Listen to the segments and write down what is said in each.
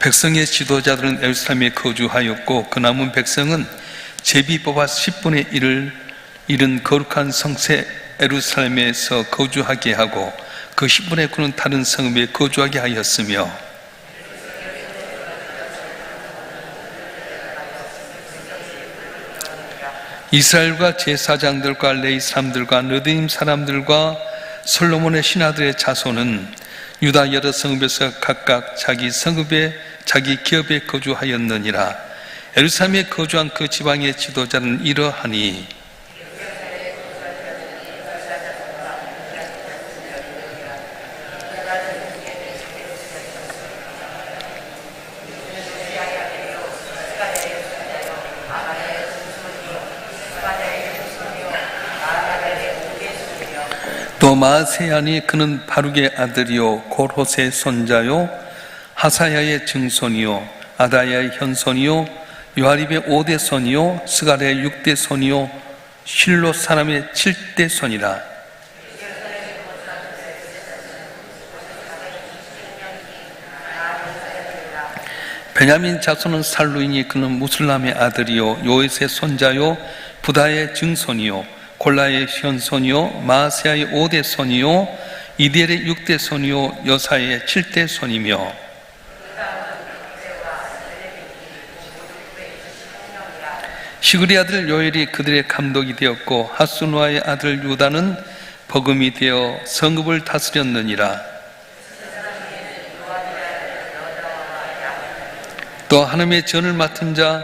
백성의 지도자들은 예루살렘에 거주하였고 그 남은 백성은 제비뽑아 10분의 1을 잃은 거룩한 성세 예루살렘에서 거주하게 하고 그 10분의 9는 다른 성읍에 거주하게 하였으며 이스라엘과 제사장들과 레위 사람들과 느드임 사람들과 솔로몬의 신하들의 자손은 유다 여러 성읍에서 각각 자기 성읍에 자기 기업에 거주하였느니라. 예루살렘에 거주한 그 지방의 지도자는 이러하니 또 마세야니 그는 바룩의 아들이요 골호세의 손자요 하사야의 증손이요 아다야의 현손이요 요아립의 5대 손이요 스가랴의 6대 손이요 실롯 사람의 7대 손이라. 베냐민 자손은 살루이니 그는 무술람의 아들이요 요에스의 손자요 부다의 증손이요 골라의 현손이요 마세야의 5대 손이요 이델의 6대 손이요 여사의 7대 손이며 시그리 아들 요엘이 그들의 감독이 되었고 하수누아의 아들 유다는 버금이 되어 성읍을 다스렸느니라. 또 하나님의 전을 맡은 자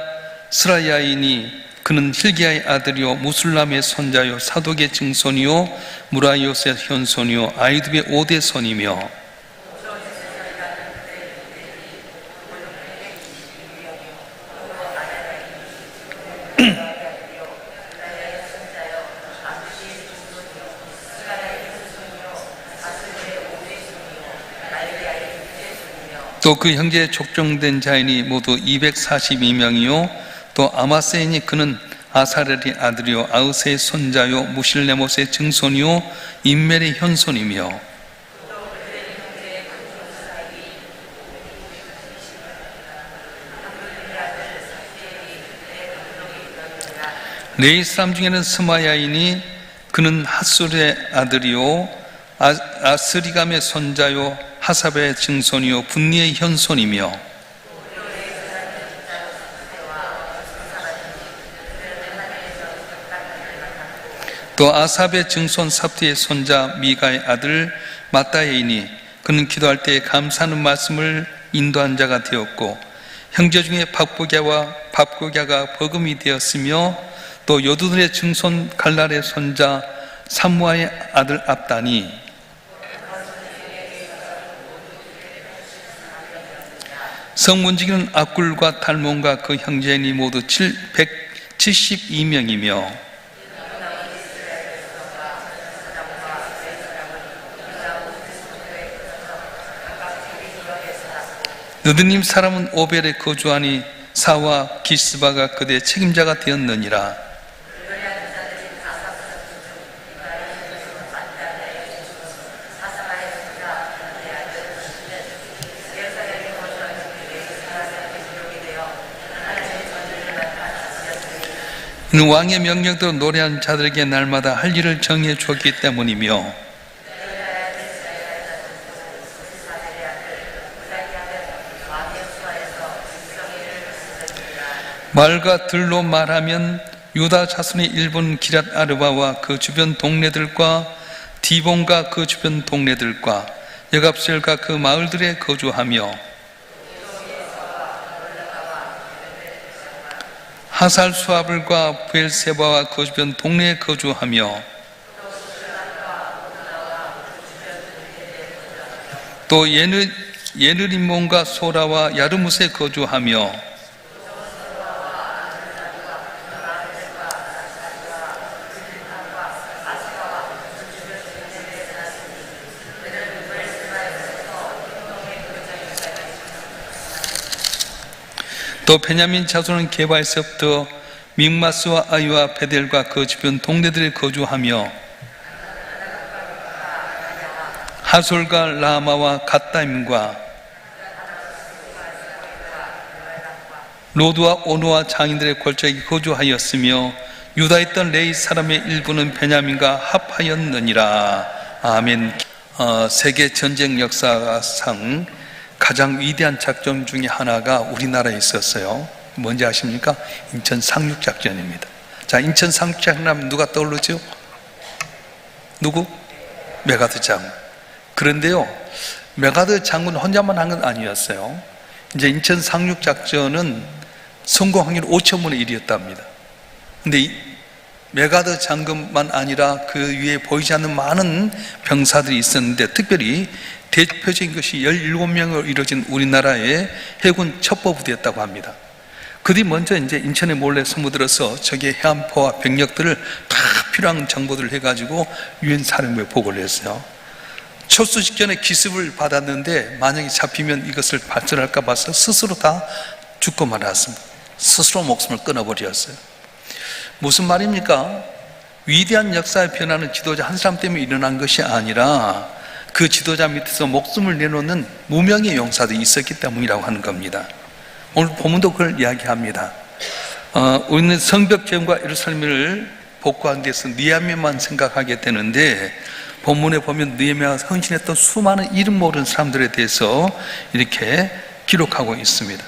스라야이니 그는 힐기야의 아들이요 무술람의 손자요 사독의 증손이요 무라이옷의 현손이요 아이두의 5대 손이며 또 그 형제의 족종된 자인이 모두 242명이요 또 아마세인이 그는 아사렐의 아들이요 아우세의 손자요 무실레못의 증손이요 인멜의 현손이며 레위 사람 중에는 스마야이니 그는 핫술의 아들이요 아스리감의 손자요 하사베의 증손이요 분니의 현손이며 또 아삽의 증손 삽티의 손자 미가의 아들 마따예이니 그는 기도할 때 감사하는 말씀을 인도한 자가 되었고 형제 중에 밥고갸가 버금이 되었으며 또 여두들의 증손 갈랄의 손자 삼무아의 아들 압단이 성문지기는 악굴과 탈몬과 그 형제인이 모두 172명이며 느드님 사람은 오벨에 거주하니 사와 기스바가 그대의 책임자가 되었느니라. 이는 왕의 명령대로 노래하는 자들에게 날마다 할 일을 정해 주었기 때문이며 말과 들로 말하면 유다 자손의 일본 기랏 아르바와 그 주변 동네들과 디본과 그 주변 동네들과 여갑셀과 그 마을들에 거주하며 하살 수아블과 부엘세바와 그 주변 동네에 거주하며 또 예느림몬과 소라와 야르무스에 거주하며 또 베냐민 자손은 게바에서부터 믹마스와 아이와 베델과 그 주변 동네들에 거주하며 하솔과 라마와 갓다임과 로드와 오노와 장인들의 골짜기 거주하였으며 유다에 있던 레위 사람의 일부는 베냐민과 합하였느니라. 아멘. 세계 전쟁 역사상 가장 위대한 작전 중에 하나가 우리나라에 있었어요. 뭔지 아십니까? 인천 상륙작전입니다. 자, 인천 상륙작전 하면 누가 떠오르죠? 누구? 메가드 장군. 그런데요, 메가드 장군 혼자만 한 건 아니었어요. 이제 인천 상륙작전은 성공 확률 5천분의 1이었답니다. 근데 이 메가드 장군만 아니라 그 위에 보이지 않는 많은 병사들이 있었는데, 특별히 대표적인 것이 17명으로 이루어진 우리나라의 해군 첩보부대였다고 합니다. 그들이 먼저 이제 인천에 몰래 숨어들어서 적의 해안포와 병력들을 다 필요한 정보들을 해가지고 유엔 사령부에 보고를 했어요. 철수 직전에 기습을 받았는데 만약에 잡히면 이것을 발전할까 봐서 스스로 다 죽고 말았습니다. 스스로 목숨을 끊어버렸어요. 무슨 말입니까? 위대한 역사의 변화는 지도자 한 사람 때문에 일어난 것이 아니라 그 지도자 밑에서 목숨을 내놓는 무명의 용사들이 있었기 때문이라고 하는 겁니다. 오늘 본문도 그걸 이야기합니다. 우리는 성벽 재건과 예루살렘을 복구하는 데서 느헤미야만 생각하게 되는데, 본문에 보면 느헤미야가 헌신했던 수많은 이름 모르는 사람들에 대해서 이렇게 기록하고 있습니다.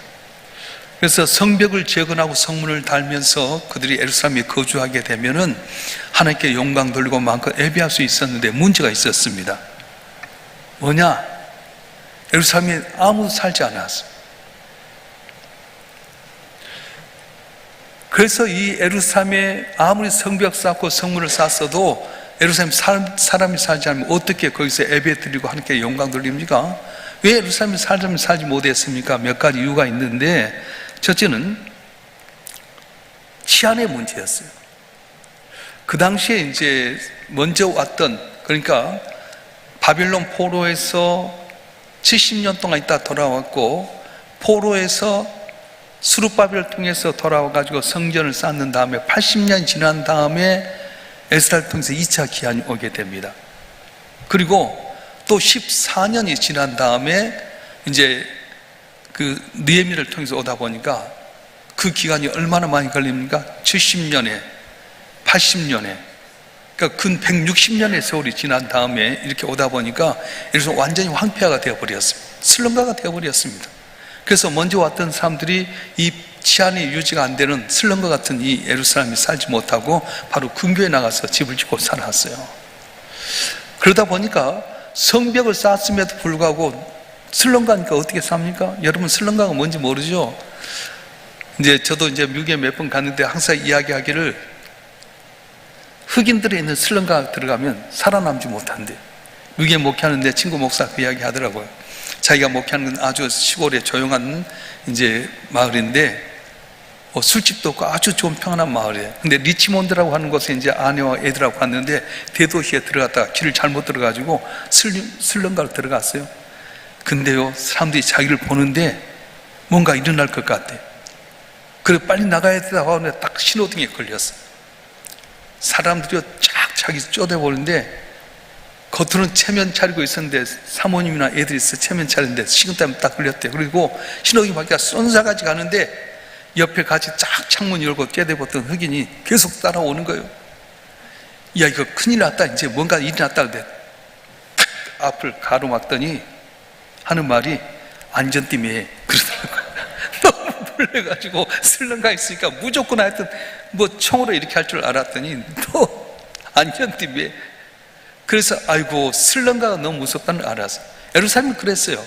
그래서 성벽을 재건하고 성문을 달면서 그들이 예루살렘에 거주하게 되면은 하나님께 영광 돌리고 마음껏 예배할 수 있었는데 문제가 있었습니다. 뭐냐? 예루살렘에 아무도 살지 않았어요. 그래서 이 예루살렘에 아무리 성벽 쌓고 성문을 쌓았어도 예루살렘 사람이 살지 않으면 어떻게 거기서 예배 드리고 하나님께 영광 돌립니까? 왜 예루살렘에 사람이 살지 못했습니까? 몇 가지 이유가 있는데, 첫째는 치안의 문제였어요. 그 당시에 이제 먼저 왔던, 그러니까 바빌론 포로에서 70년 동안 있다 돌아왔고, 포로에서 수르바벨을 통해서 돌아와가지고 성전을 쌓는 다음에 80년 지난 다음에 에스라를 통해서 2차 기한이 오게 됩니다. 그리고 또 14년이 지난 다음에 이제 그 느헤미야를 통해서 오다 보니까 그 기간이 얼마나 많이 걸립니까? 70년에 80년에, 그러니까 근 160년의 세월이 지난 다음에 이렇게 오다 보니까 그래서 완전히 황폐화가 되어버렸습니다. 슬럼가가 되어버렸습니다. 그래서 먼저 왔던 사람들이 이 치안이 유지가 안 되는 슬럼과 같은 이 예루살렘에 살지 못하고 바로 근교에 나가서 집을 짓고 살았어요. 그러다 보니까 성벽을 쌓았음에도 불구하고 슬럼가니까 어떻게 삽니까? 여러분 슬럼가가 뭔지 모르죠? 이제 저도 이제 미국에 몇 번 갔는데 항상 이야기하기를, 흑인들이 있는 슬럼가 들어가면 살아남지 못한대. 미국에 목회하는데 친구 목사 그 이야기 하더라고요. 자기가 목회하는 건 아주 시골의 조용한 이제 마을인데 술집도 없고 아주 좋은 평안한 마을이에요. 근데 리치몬드라고 하는 곳에 이제 아내와 애들하고 갔는데 대도시에 들어갔다가 길을 잘못 들어가지고 슬럼가로 들어갔어요. 근데요, 사람들이 자기를 보는데 뭔가 일어날 것 같아. 그래 빨리 나가야 되다고 하는데 딱 신호등에 걸렸어요. 사람들이 쫙 자기 쪼대보는데 겉으로는 체면 차리고 있었는데 사모님이나 애들이 있어 체면 차리는데 식은땀 딱 걸렸대. 그리고 신호등이 바뀌어 쏜사같이 가는데 옆에 같이 쫙 창문 열고 쬐대봤던 흑인이 계속 따라오는 거예요. 야, 이거 큰일 났다, 이제 뭔가 일이 났다. 근데 탁 앞을 가로막더니 하는 말이 안전띠에 그러더라고요. 너무 놀래가지고 슬럼가 있으니까 무조건 하여튼 뭐 총으로 이렇게 할 줄 알았더니 또 안전띠에. 그래서 아이고 슬럼가가 너무 무섭다는 걸 알았어요. 예루살렘은 그랬어요.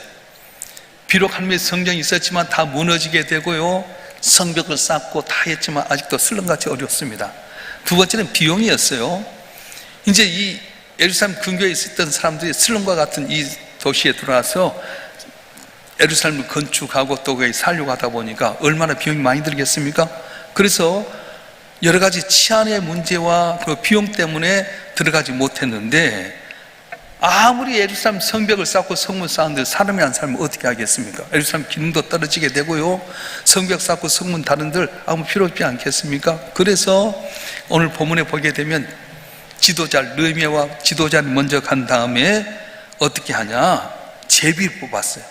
비록 하나님의 성전이 있었지만 다 무너지게 되고요, 성벽을 쌓고 다 했지만 아직도 슬럼같이 어렵습니다. 두 번째는 비용이었어요. 이제 이 예루살렘 근교에 있었던 사람들이 슬럼과 같은 이 도시에 들어와서 예루살렘을 건축하고 또 거기 살려고 하다 보니까 얼마나 비용이 많이 들겠습니까? 그래서 여러 가지 치안의 문제와 그 비용 때문에 들어가지 못했는데, 아무리 예루살렘 성벽을 쌓고 성문 쌓는데 사람이 안 살면 어떻게 하겠습니까? 예루살렘 기능도 떨어지게 되고요, 성벽 쌓고 성문 다른들 아무 필요 없지 않겠습니까? 그래서 오늘 본문에 보게 되면 지도자 느헤미야와 지도자를 먼저 간 다음에 어떻게 하냐? 제비를 뽑았어요.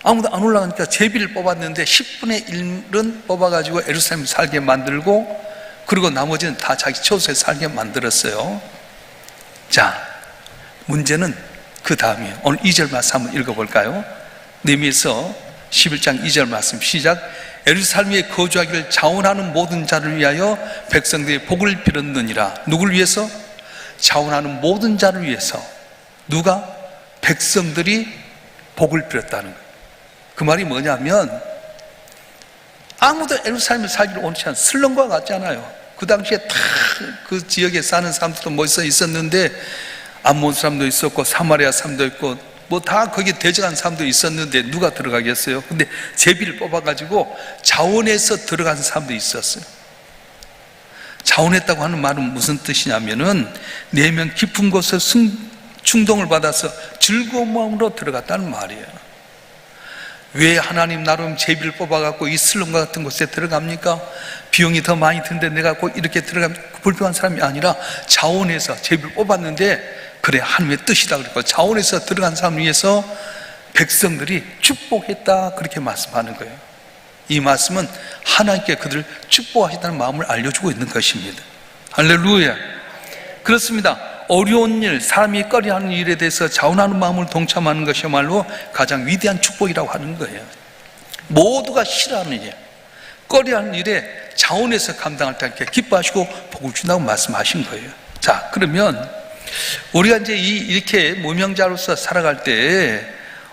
아무도 안 올라가니까 제비를 뽑았는데 10분의 1은 뽑아가지고 예루살렘 살게 만들고, 그리고 나머지는 다 자기 처소에 살게 만들었어요. 자, 문제는 그 다음이에요. 오늘 2절 말씀 한번 읽어볼까요? 느헤미야서 11장 2절 말씀 시작. 예루살렘에 거주하기를 자원하는 모든 자를 위하여 백성들이 복을 빌었느니라. 누굴 위해서? 자원하는 모든 자를 위해서. 누가? 백성들이 복을 빌었다는 거예요. 그 말이 뭐냐면 아무도 예루살렘에 살기를 원치 않은 슬럼과 같잖아요. 그 당시에 다 그 지역에 사는 사람들도 멋있어 있었는데, 암몬 사람도 있었고 사마리아 사람도 있고 뭐 다 거기에 대적한 사람도 있었는데 누가 들어가겠어요? 근데 제비를 뽑아가지고 자원해서 들어간 사람도 있었어요. 자원했다고 하는 말은 무슨 뜻이냐면은 내면 깊은 곳에 충동을 받아서 즐거운 마음으로 들어갔다는 말이에요. 왜 하나님 나름 제비를 뽑아갖고 이 슬럼과 같은 곳에 들어갑니까? 비용이 더 많이 드는데 내가 꼭 이렇게 들어가면 불평한 사람이 아니라 자원해서 제비를 뽑았는데, 그래 하나님의 뜻이다 그랬고 자원해서 들어간 사람을 위해서 백성들이 축복했다, 그렇게 말씀하는 거예요. 이 말씀은 하나님께 그들을 축복하시다는 마음을 알려주고 있는 것입니다. 할렐루야. 그렇습니다. 어려운 일, 사람이 꺼려하는 일에 대해서 자원하는 마음을 동참하는 것이야말로 가장 위대한 축복이라고 하는 거예요. 모두가 싫어하는 일, 꺼려하는 일에 자원해서 감당할 때 이렇게 기뻐하시고 복을 준다고 말씀하신 거예요. 자, 그러면 우리가 이제 이렇게 무명자로서 살아갈 때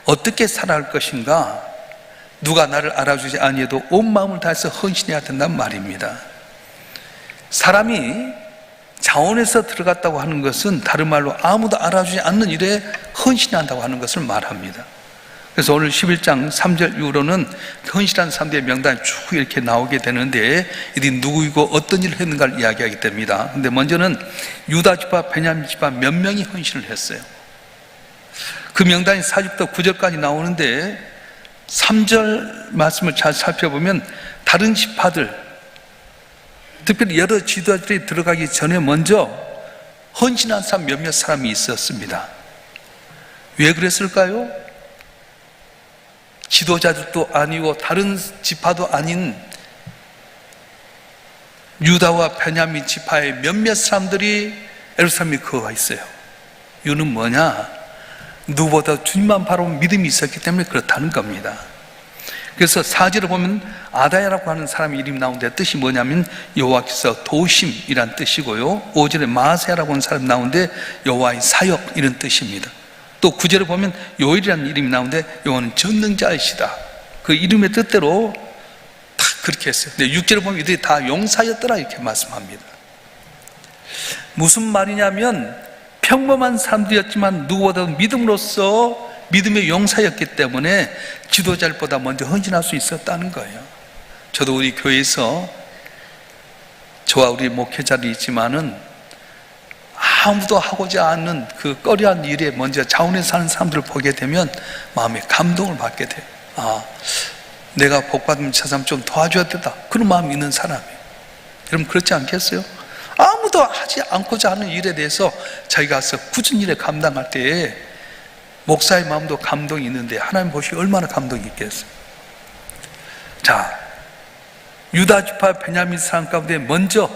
어떻게 살아갈 것인가? 누가 나를 알아주지 아니해도 온 마음을 다해서 헌신해야 된단 말입니다. 사람이 자원해서 들어갔다고 하는 것은 다른 말로 아무도 알아주지 않는 일에 헌신한다고 하는 것을 말합니다. 그래서 오늘 11장 3절 이후로는 헌신한 사람들의 명단이 쭉 이렇게 나오게 되는데, 이들이 누구이고 어떤 일을 했는가를 이야기하게 됩니다. 근데 먼저는 유다 지파, 베냐민 지파 몇 명이 헌신을 했어요. 그 명단이 4절부터 9절까지 나오는데 3절 말씀을 잘 살펴보면 다른 지파들, 특별히 여러 지도자들이 들어가기 전에 먼저 헌신한 사람 몇몇 사람이 있었습니다. 왜 그랬을까요? 지도자들도 아니고 다른 지파도 아닌 유다와 베냐민 지파의 몇몇 사람들이 예루살렘에 거와 있어요. 이유는 뭐냐? 누구보다 주님만 바라본 믿음이 있었기 때문에 그렇다는 겁니다. 그래서 4절을 보면 아다야라고 하는 사람의 이름이 나오는데 뜻이 뭐냐면 여호와께서 도우심이란 뜻이고요, 5절에 마아세야라고 하는 사람이 나오는데 여호와의 사역, 이런 뜻입니다. 또 9절에 보면 요엘이라는 이름이 나오는데 여호와는 전능자이시다, 그 이름의 뜻대로 다 그렇게 했어요. 근데 6절에 보면 이들이 다 용사였더라, 이렇게 말씀합니다. 무슨 말이냐면 평범한 사람들이었지만 누구보다 믿음으로써 믿음의 용사였기 때문에 지도자들보다 먼저 헌신할 수 있었다는 거예요. 저도 우리 교회에서 저와 우리 목회자들이 있지만은 아무도 하고자 않는 그 꺼려한 일에 먼저 자원해서 사는 사람들을 보게 되면 마음에 감동을 받게 돼요. 아, 내가 복받으면 저 사람 좀 도와줘야 된다, 그런 마음이 있는 사람이에요. 여러분 그렇지 않겠어요? 아무도 하지 않고자 하는 일에 대해서 자기가 가서 굳은 일에 감당할 때에 목사의 마음도 감동이 있는데 하나님 보시기 얼마나 감동이 있겠어요. 자, 유다 지파 베냐민 사람 가운데 먼저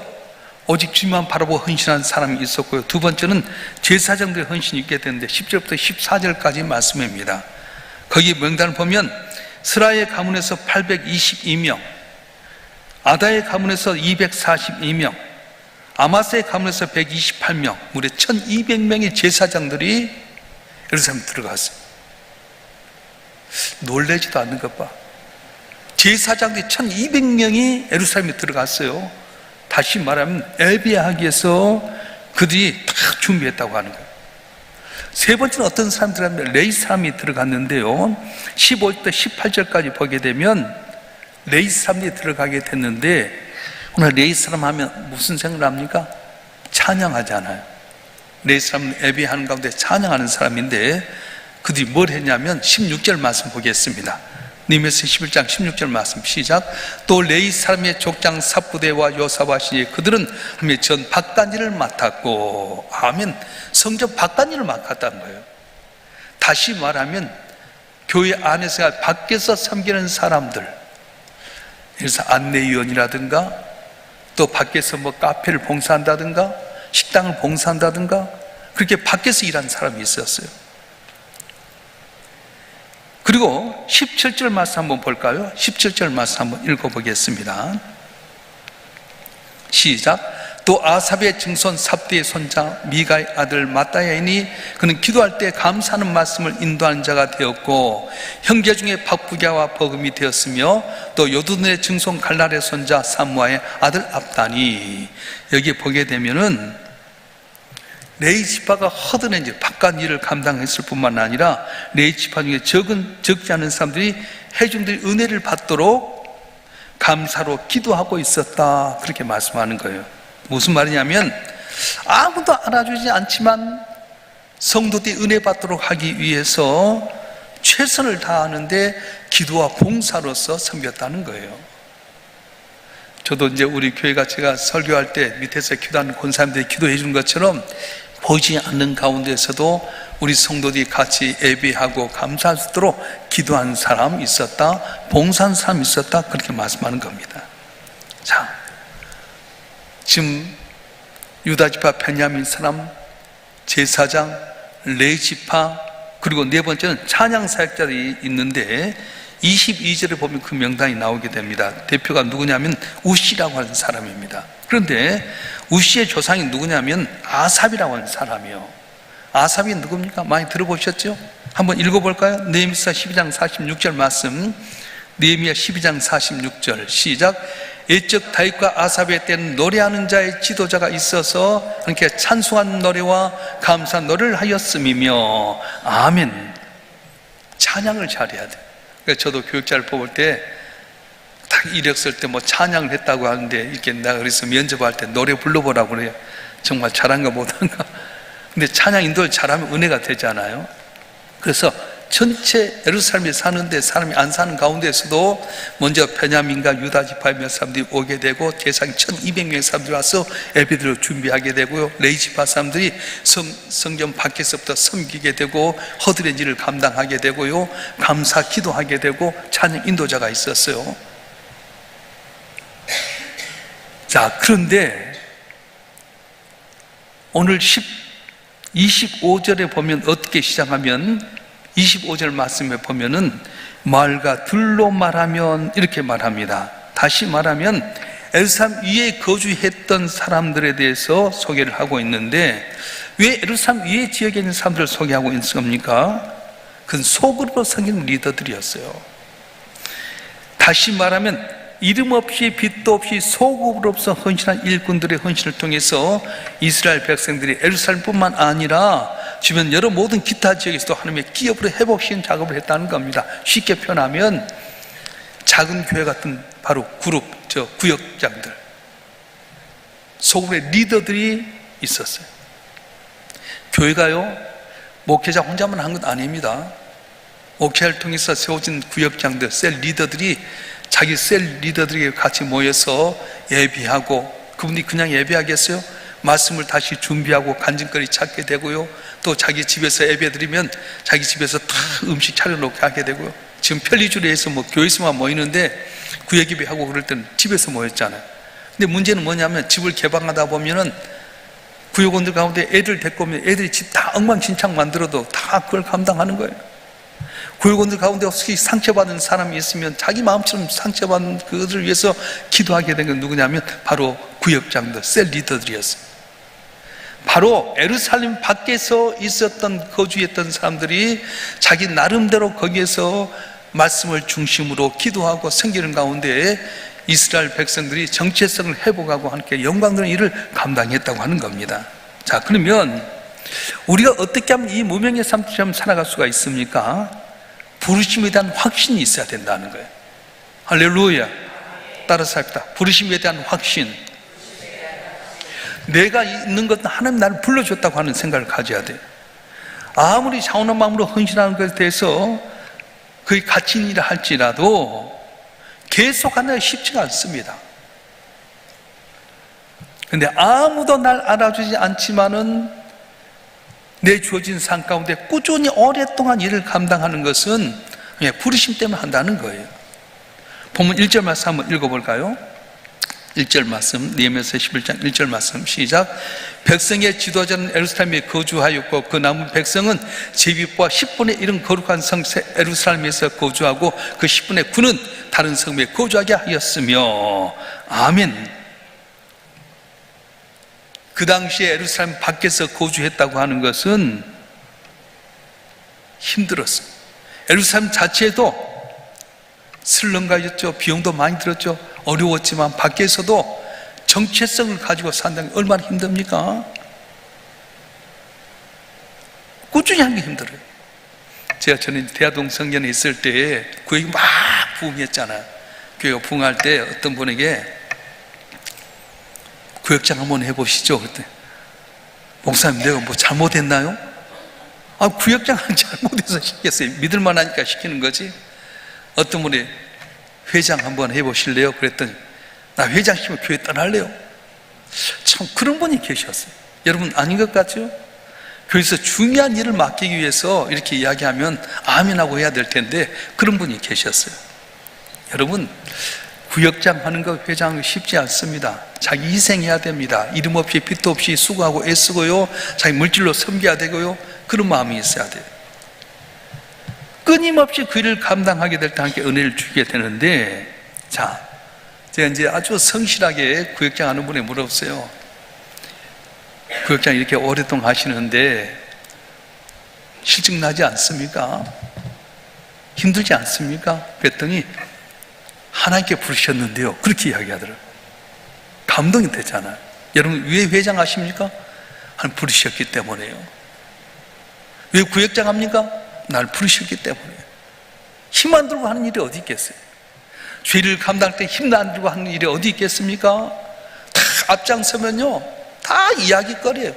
오직 주님만 바라보고 헌신한 사람이 있었고요, 두 번째는 제사장들의 헌신이 있게 되는데 10절부터 14절까지 말씀입니다. 거기 명단을 보면 스라의 가문에서 822명, 아다의 가문에서 242명, 아마스의 가문에서 128명, 무려 1200명의 제사장들이 예루살렘에 들어갔어요. 놀라지도 않는 것 봐. 제사장들이 1200명이 예루살렘에 들어갔어요. 다시 말하면 예배하기 위해서 그들이 다 준비했다고 하는 거예요. 세 번째는 어떤 사람들이 하면 레위 사람이 들어갔는데요, 15절부터 18절까지 보게 되면 레위 사람들이 들어가게 됐는데, 오늘 레위 사람 하면 무슨 생각을 합니까? 찬양하잖아요. 레위 사람은 예배하는 가운데 찬양하는 사람인데 그들이 뭘 했냐면 16절 말씀 보겠습니다. 느헤미야서 11장 16절 말씀 시작. 또 레위 사람의 족장 삽부대와 요사밭이 그들은 하며 전 바깥일을 맡았고, 아멘, 성전 바깥일을 맡았다는 거예요. 다시 말하면 교회 안에서 밖에서 섬기는 사람들, 그래서 안내위원이라든가 또 밖에서 뭐 카페를 봉사한다든가 식당을 봉사한다든가 그렇게 밖에서 일하는 사람이 있었어요. 그리고 17절 말씀 한번 볼까요? 17절 말씀 한번 읽어보겠습니다. 시작. 또 아삽의 증손 삽디의 손자 미가의 아들 마따야이니 그는 기도할 때 감사하는 말씀을 인도하는 자가 되었고 형제 중에 박부갸와 버금이 되었으며 또 요두둔의 증손 갈랄의 손자 삼무아의 아들 압다니. 여기 보게 되면은 레위 지파가 허드렛 일, 바깥 일을 감당했을 뿐만 아니라 레위 지파 중에 적지 않은 사람들이 회중들이 은혜를 받도록 감사로 기도하고 있었다, 그렇게 말씀하는 거예요. 무슨 말이냐면 아무도 알아주지 않지만 성도들이 은혜 받도록 하기 위해서 최선을 다하는데 기도와 봉사로서 섬겼다는 거예요. 저도 이제 우리 교회가 제가 설교할 때 밑에서 기도하는 권사님들이 기도해 주는 것처럼 보이지 않는 가운데서도 우리 성도들이 같이 예배하고 감사할 수 있도록 기도하는 사람이 있었다, 봉사하는 사람이 있었다, 그렇게 말씀하는 겁니다. 자, 지금 유다지파, 베냐민 사람, 제사장, 레위지파, 그리고 네 번째는 찬양 사역자들이 있는데 22절에 보면 그 명단이 나오게 됩니다. 대표가 누구냐면 우시라고 하는 사람입니다. 그런데 우시의 조상이 누구냐면 아삽이라고 하는 사람이요. 아삽이 누굽니까? 많이 들어보셨죠? 한번 읽어볼까요? 느헤미야 12장 46절 말씀. 느헤미야 12장 46절 시작. 옛적 다윗과 아삽의 때는 노래하는 자의 지도자가 있어서 이렇게 찬송한 노래와 감사 노래를 하였음이며. 아멘. 찬양을 잘해야 돼. 그러니까 저도 교육자를 뽑을 때 딱 이력쓸 때 뭐 찬양을 했다고 하는데 이렇게 내가 그래서 면접할 때 노래 불러보라고 그래요. 정말 잘한가 못한가. 근데 찬양 인도를 잘하면 은혜가 되잖아요. 그래서 전체 예루살렘에 사는데 사람이 안 사는 가운데서도 먼저 베냐민과 유다 지파의 몇 사람들이 오게 되고 제사장 1200명의 사람들이 와서 예배들을 준비하게 되고요. 레위 지파 사람들이 성전 밖에서부터 섬기게 되고 허드렛 일을 감당하게 되고요. 감사 기도하게 되고 찬양 인도자가 있었어요. 자, 그런데 오늘 25절에 보면 어떻게 시작하면 25절 말씀에 보면은 말과 들로 말하면 이렇게 말합니다. 다시 말하면 예루살렘 위에 거주했던 사람들에 대해서 소개를 하고 있는데 왜 예루살렘 위에 지역에 있는 사람들을 소개하고 있는 겁니까? 그건 소그룹으로 섬기는 리더들이었어요. 다시 말하면 이름 없이 빛도 없이 소그룹으로서 헌신한 일꾼들의 헌신을 통해서 이스라엘 백성들이 예루살렘뿐만 아니라 주변 여러 모든 기타 지역에서도 하나님의 기업으로 회복시키는 작업을 했다는 겁니다. 쉽게 표현하면 작은 교회 같은 바로 구역장들, 소그룹의 리더들이 있었어요. 교회가요, 목회자 혼자만 한 건 아닙니다. 목회를 통해서 세워진 구역장들, 셀 리더들이 자기 셀 리더들에게 같이 모여서 예배하고, 그분이 그냥 예배하겠어요? 말씀을 다시 준비하고 간증거리 찾게 되고요. 또 자기 집에서 예배 드리면 자기 집에서 다 음식 차려놓게 하게 되고요. 지금 편리주례에서 뭐 교회에서만 모이는데 구역 예배하고 그럴 때는 집에서 모였잖아요. 근데 문제는 뭐냐면 집을 개방하다 보면은 구역원들 가운데 애들 데리고 오면 애들이 집 다 엉망진창 만들어도 다 그걸 감당하는 거예요. 구역원들 가운데 혹시 상처받은 사람이 있으면 자기 마음처럼 상처받은 그들을 위해서 기도하게 된 건 누구냐면 바로 구역장들, 셀 리더들이었어요. 바로 예루살렘 밖에서 있었던, 거주했던 사람들이 자기 나름대로 거기에서 말씀을 중심으로 기도하고 섬기는 가운데 이스라엘 백성들이 정체성을 회복하고 함께 영광되는 일을 감당했다고 하는 겁니다. 자, 그러면 우리가 어떻게 하면 이 무명의 삶처럼 살아갈 수가 있습니까? 부르심에 대한 확신이 있어야 된다는 거예요. 할렐루야. 따라서 합시다. 부르심에 대한 확신. 내가 있는 것은 하나님 나를 불러줬다고 하는 생각을 가져야 돼요. 아무리 차원한 마음으로 헌신하는 것에 대해서 그게 갇힌 일을 할지라도 계속하는 게 쉽지가 않습니다. 근데 아무도 날 알아주지 않지만은 내 주어진 삶 가운데 꾸준히 오랫동안 일을 감당하는 것은 예, 부르심 때문에 한다는 거예요. 본문 1절 말씀 한번 읽어볼까요? 1절 말씀, 느헤미야서 11장 1절 말씀 시작. 백성의 지도자는 에루살렘에 거주하였고 그 남은 백성은 제비보와 10분의 1은 거룩한 성 에루살렘에서 거주하고 그 10분의 9는 다른 성에 거주하게 하였으며. 아멘. 그 당시에 에루살렘 밖에서 거주했다고 하는 것은 힘들었어요. 에루살렘 자체도 슬렁가였죠. 비용도 많이 들었죠. 어려웠지만 밖에서도 정체성을 가지고 산다는 게 얼마나 힘듭니까? 꾸준히 하는 게 힘들어요. 제가 저는 대하동 성전에 있을 때 교회가 막 부흥했잖아요. 교회가 부흥할 때 어떤 분에게 구역장 한번 해보시죠. 그때 목사님 내가 뭐 잘못했나요? 아, 구역장 잘못해서 시켰어요. 믿을만하니까 시키는 거지. 어떤 분이 회장 한번 해보실래요? 그랬더니 나 회장 시키면 교회 떠날래요. 참 그런 분이 계셨어요. 여러분 아닌 것 같죠? 교회에서 중요한 일을 맡기기 위해서 이렇게 이야기하면 아멘하고 해야 될 텐데 그런 분이 계셨어요. 여러분 구역장 하는 거 회장 쉽지 않습니다. 자기 희생해야 됩니다. 이름 없이 빚도 없이 수고하고 애쓰고요, 자기 물질로 섬겨야 되고요, 그런 마음이 있어야 돼요. 끊임없이 그 일을 감당하게 될 때 함께 은혜를 주게 되는데, 자, 제가 이제 아주 성실하게 구역장 하는 분에 물었어요. 구역장 이렇게 오랫동안 하시는데 실증 나지 않습니까? 힘들지 않습니까? 그랬더니 하나님께 부르셨는데요, 그렇게 이야기하더라고요. 감동이 되잖아요. 여러분 왜 회장 하십니까? 하나님 부르셨기 때문에요. 왜 구역장 합니까? 날 부르셨기 때문에. 힘 안 들고 하는 일이 어디 있겠어요? 죄를 감당할 때 힘 안 들고 하는 일이 어디 있겠습니까? 다 앞장서면요 다 이야기거리예요.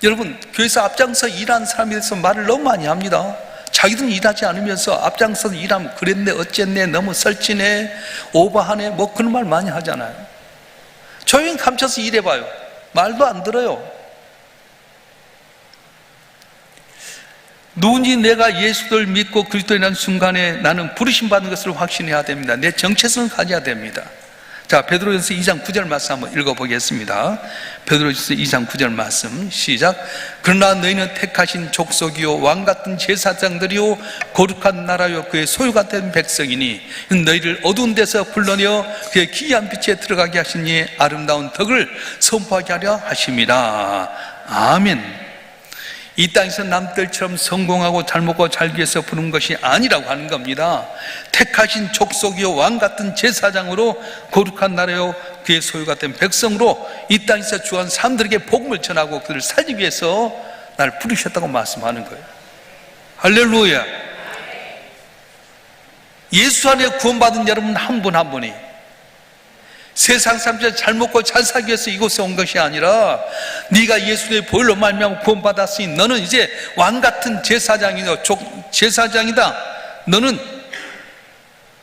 여러분 교회에서 앞장서 일하는 사람에 대해서 말을 너무 많이 합니다. 자기들은 일하지 않으면서 앞장서서 일하면 그랬네 어쨌네 너무 설치네 오버하네 뭐 그런 말 많이 하잖아요. 조용히 감춰서 일해봐요. 말도 안 들어요. 누군지 내가 예수를 믿고 그리스도에 난 순간에 나는 부르심 받는 것을 확신해야 됩니다. 내 정체성을 가져야 됩니다. 자, 베드로전서 2장 9절 말씀 한번 읽어보겠습니다. 베드로전서 2장 9절 말씀 시작. 그러나 너희는 택하신 족속이요 왕같은 제사장들이요 거룩한 나라요 그의 소유가 된 백성이니 너희를 어두운 데서 불러내어 그의 기이한 빛에 들어가게 하신 이의 아름다운 덕을 선포하게 하려 하심이라. 아멘. 이 땅에서 남들처럼 성공하고 잘 먹고 살기 위해서 부른 것이 아니라고 하는 겁니다. 택하신 족속이요 왕같은 제사장으로 거룩한 나라요 그의 소유가 된 백성으로 이 땅에서 주한 사람들에게 복음을 전하고 그들을 살리기 위해서 날 부르셨다고 말씀하는 거예요. 할렐루야. 예수 안에 구원받은 여러분 한 분 한 분이 세상 사람들 잘 먹고 잘 살기 위해서 이곳에 온 것이 아니라 네가 예수의 보혈로 말미암아 구원받았으니 너는 이제 왕같은 제사장이다. 너는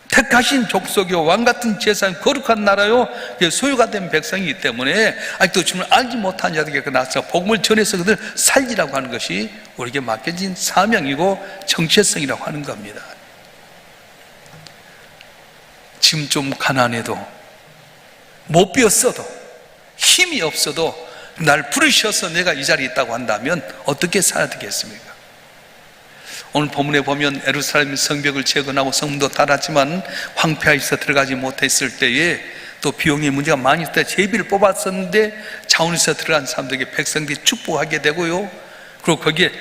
택하신 족속이요 왕같은 제사장 거룩한 나라요 소유가 된 백성이기 때문에 아직도 주님을 알지 못한 자들에게 나서 복음을 전해서 그들 살리라고 하는 것이 우리에게 맡겨진 사명이고 정체성이라고 하는 겁니다. 지금 좀 가난해도 못 비었어도 힘이 없어도 날 부르셔서 내가 이 자리에 있다고 한다면 어떻게 살아야 되겠습니까? 오늘 본문에 보면 예루살렘 성벽을 재건하고 성문도 닫았지만 황폐하여서 들어가지 못했을 때에 또 비용의 문제가 많이 있을 때 제비를 뽑았었는데 자원에서 들어간 사람들에게 백성들이 축복하게 되고요, 그리고 거기에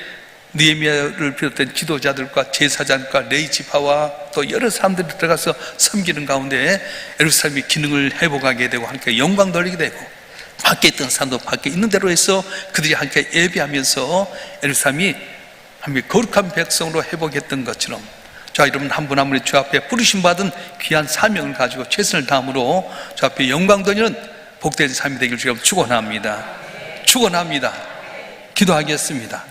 느헤미야를 비롯한 지도자들과 제사장과 레위 지파와 또 여러 사람들이 들어가서 섬기는 가운데 예루살렘이 기능을 회복하게 되고 함께 영광 돌리게 되고 밖에 있던 사람도 밖에 있는 대로 해서 그들이 함께 예배하면서 예루살렘이 함께 거룩한 백성으로 회복했던 것처럼 자, 여러분 한 분 한 분이 주 앞에 부르심 받은 귀한 사명을 가지고 최선을 다함으로 주 앞에 영광 돌리는 복된 삶이 되길 주님 축원합니다. 축원합니다. 기도하겠습니다.